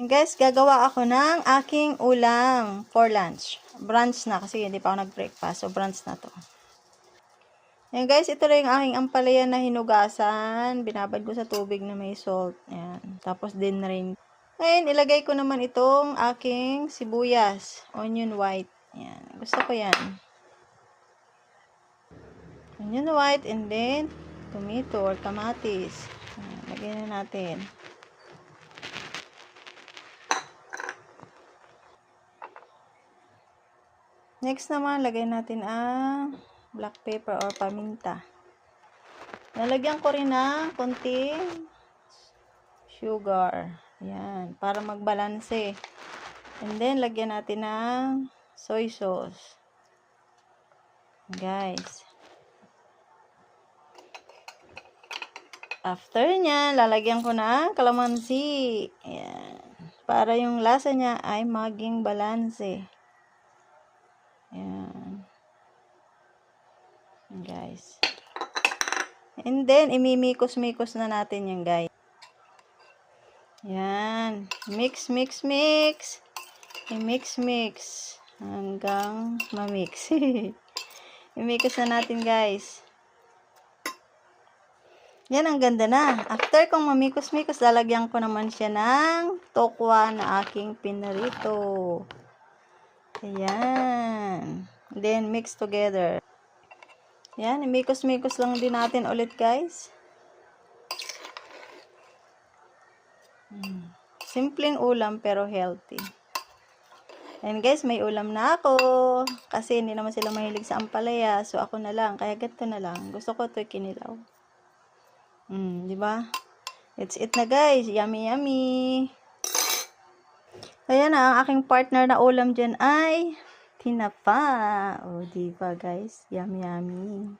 Guys, gagawa ako ng aking ulam for lunch. Brunch na kasi hindi pa ako nag-breakfast. So, brunch na to. Ayan guys, ito lang yung aking ampalaya na hinugasan. Binabad ko sa tubig na may salt. Ayan. Tapos din rin. Ngayon, ilagay ko naman itong aking sibuyas. Onion white. Ayan. Gusto ko yan. Onion white and then tomato or kamatis. Ayan. Lagay na natin. Next naman, lagay natin ang black pepper or paminta. Lalagyan ko rin ng konting sugar. Ayan, para magbalanse. And then, lagyan natin ng soy sauce. Guys. After niya, lalagyan ko ng kalamansi. Ayan. Para yung lasa niya ay maging balanse. Ayan. Guys. And then, imimikos-mikos na natin yan, guys. Yan. Mix, mix, mix. I-mix, mix. Hanggang ma-mix. I-mix na natin, guys. Yan, ang ganda na. After kong mamikos-mikos, lalagyan ko naman siya ng tokwa na aking pinarito. Ayan. Then, mix together. Yan, imikos-mikos lang din natin ulit, guys. Simpleng ulam pero healthy. And guys, may ulam na ako. Kasi hindi naman sila mahilig sa ampalaya. So, ako na lang. Kaya ganito na lang. Gusto ko ito kinilaw. Di ba? It's it na guys. Yummy, yummy. Ayan na, ang aking partner na ulam dyan ay tinapa. O, di ba guys? Yummy, yummy.